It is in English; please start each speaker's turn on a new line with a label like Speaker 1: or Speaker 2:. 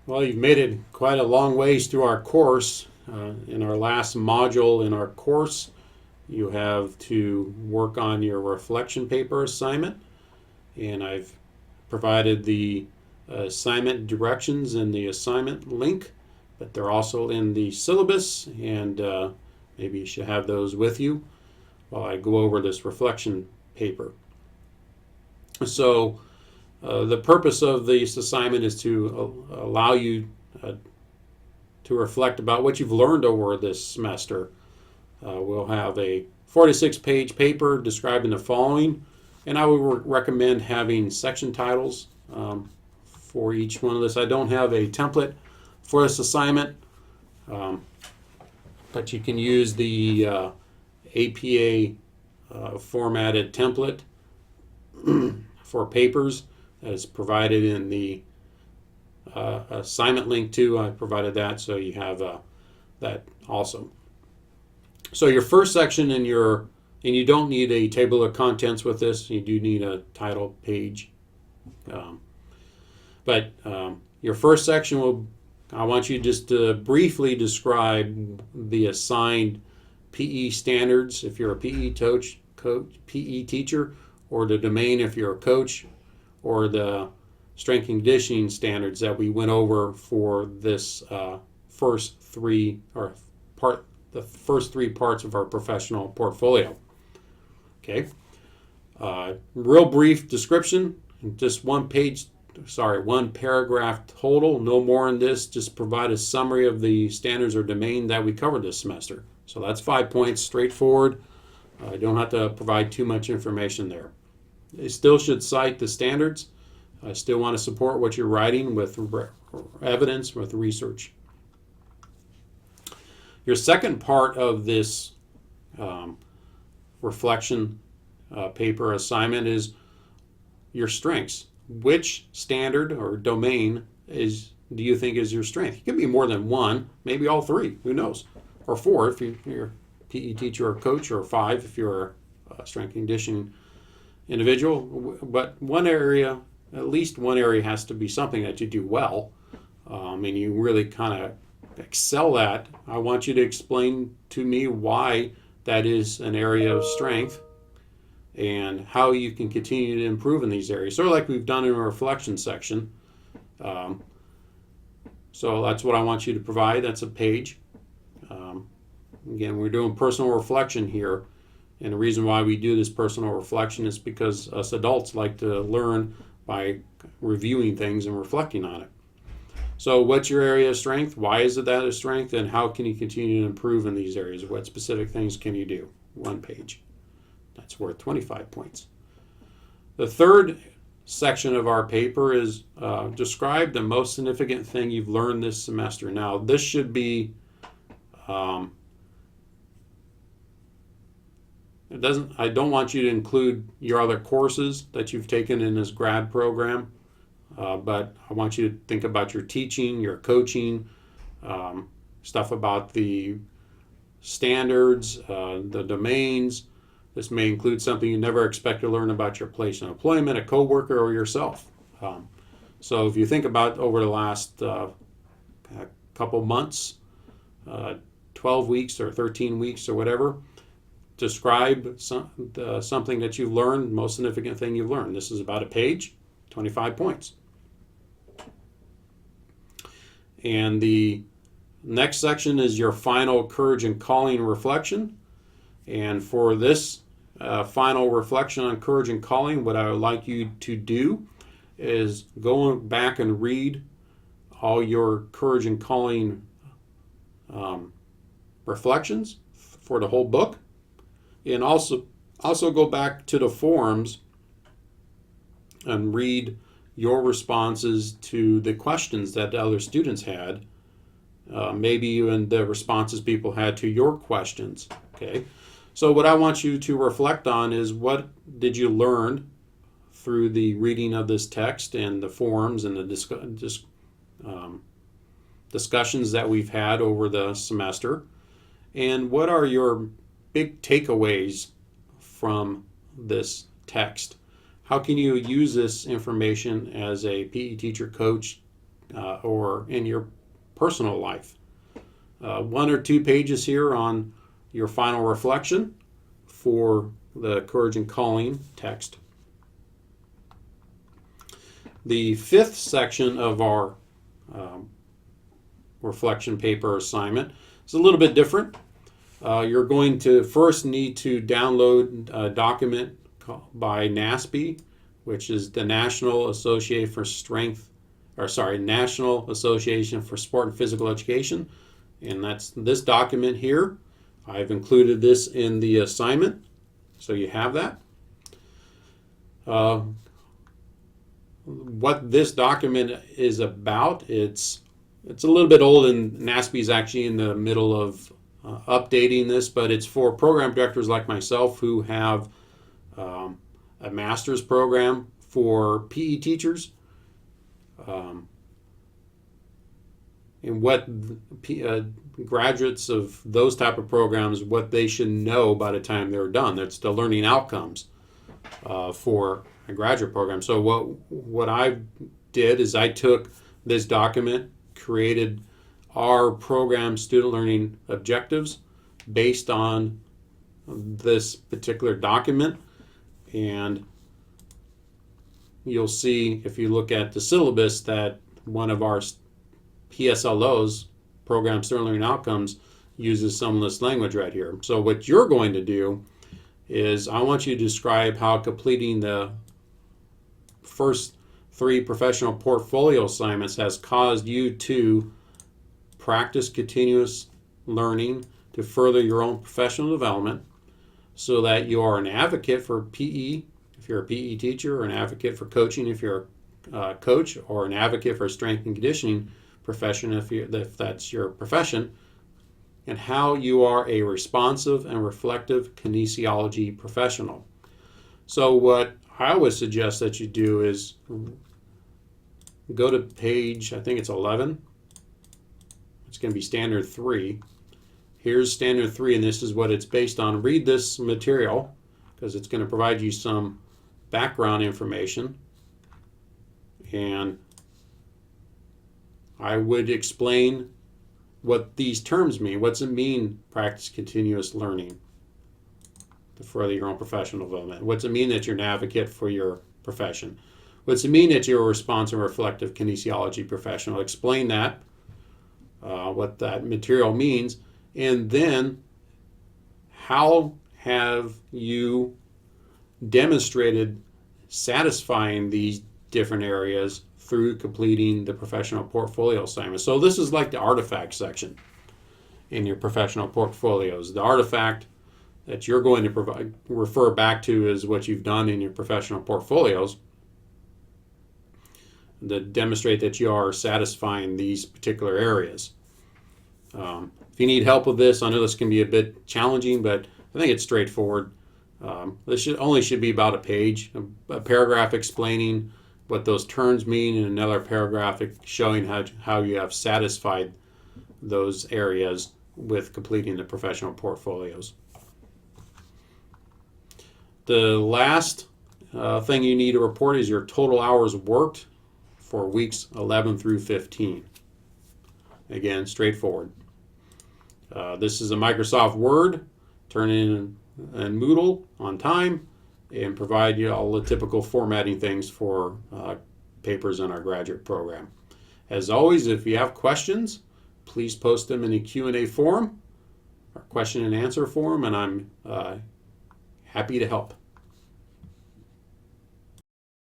Speaker 1: Well, you've made it quite a long ways through our course. In our last module in our course, you have to work on your reflection paper assignment, and I've provided the assignment directions in the assignment link, but they're also in the syllabus, and maybe you should have those with you while I go over this reflection paper. So, the purpose of this assignment is to allow you to reflect about what you've learned over this semester. We'll have a 46-page paper describing the following, and I would recommend having section titles for each one of this. I don't have a template for this assignment, but you can use the APA formatted template for papers that is provided in the assignment link too. I provided that, so you have that also. So your first section and you don't need a table of contents with this. You do need a title page. But your first section I want you just to briefly describe the assigned PE standards if you're a PE PE teacher, or the domain if you're a coach, or the strength and conditioning standards that we went over for this the first three parts of our professional portfolio. Okay. Real brief description, just one paragraph total, no more in this. Just provide a summary of the standards or domain that we covered this semester. So that's 5 points, straightforward. I don't have to provide too much information there. They still should cite the standards. I still want to support what you're writing with evidence, with research. Your second part of this reflection paper assignment is your strengths. Which standard or domain do you think is your strength? It could be more than one, maybe all three, who knows? Or four if you're a PE teacher or coach, or five if you're a strength and conditioning individual. But one area, at least one area, has to be something that you do well, and you really kind of excel at. I want you to explain to me why that is an area of strength and how you can continue to improve in these areas, sort of like we've done in our reflection section. So that's what I want you to provide. That's a page. Again, we're doing personal reflection here, and the reason why we do this personal reflection is because us adults like to learn by reviewing things and reflecting on it. So what's your area of strength? Why is it that a strength? And how can you continue to improve in these areas? What specific things can you do? One page. That's worth 25 points. The third section of our paper is describe the most significant thing you've learned this semester. Now, this should be I don't want you to include your other courses that you've taken in this grad program, but I want you to think about your teaching, your coaching, stuff about the standards, the domains. This may include something you never expect to learn about your place in employment, a coworker, or yourself. So if you think about over the last couple months, 12 weeks or 13 weeks or whatever, describe something that you've learned, most significant thing you've learned. This is about a page, 25 points. And the next section is your final courage and calling reflection. And for this final reflection on courage and calling, what I would like you to do is go back and read all your courage and calling reflections for the whole book. And also go back to the forums and read your responses to the questions that the other students had, maybe even the responses people had to your questions. Okay, so what I want you to reflect on is, what did you learn through the reading of this text and the forums and the discussions that we've had over the semester, and what are your big takeaways from this text? How can you use this information as a PE teacher, coach, or in your personal life. 1 or 2 pages here on your final reflection for the Courage and Calling text. The 5th section of our reflection paper assignment is a little bit different. You're going to first need to download a document by NASP, which is the National Association for National Association for Sport and Physical Education, and that's this document here. I've included this in the assignment, so you have that. What this document is about, it's a little bit old, and NASP is actually in the middle of updating this, but it's for program directors like myself who have a master's program for PE teachers. And what graduates of those type of programs, what they should know by the time they're done. That's the learning outcomes for a graduate program. So what I did is I took this document, created our program student learning objectives based on this particular document, and you'll see if you look at the syllabus that one of our PSLOs, Program Student Learning Outcomes, uses some of this language right here. So what you're going to do is I want you to describe how completing the first 3 professional portfolio assignments has caused you to practice continuous learning to further your own professional development, so that you are an advocate for PE if you're a PE teacher, or an advocate for coaching if you're a coach, or an advocate for strength and conditioning profession if that's your profession, and how you are a responsive and reflective kinesiology professional. So what I would suggest that you do is go to page, I think it's 11. It's going to be standard 3. Here's standard 3, and this is what it's based on. Read this material because it's going to provide you some background information, and I would explain what these terms mean. What's it mean, practice continuous learning to further your own professional development? What's it mean that you're an advocate for your profession? What's it mean that you're a responsive and reflective kinesiology professional? Explain that, what that material means, and then how have you demonstrated satisfying these different areas through completing the professional portfolio assignment. So this is like the artifact section in your professional portfolios. The artifact that you're going to refer back to is what you've done in your professional portfolios that demonstrate that you are satisfying these particular areas. If you need help with this, I know this can be a bit challenging, but I think it's straightforward. This should be about a page, a paragraph explaining what those terms mean, and another paragraph showing how you have satisfied those areas with completing the professional portfolios. The last thing you need to report is your total hours worked for weeks 11 through 15. Again, straightforward. This is a Microsoft Word. Turn in Moodle on time and provide you all the typical formatting things for papers in our graduate program. As always, if you have questions, please post them in the Q&A forum, or question and answer forum, and I'm happy to help.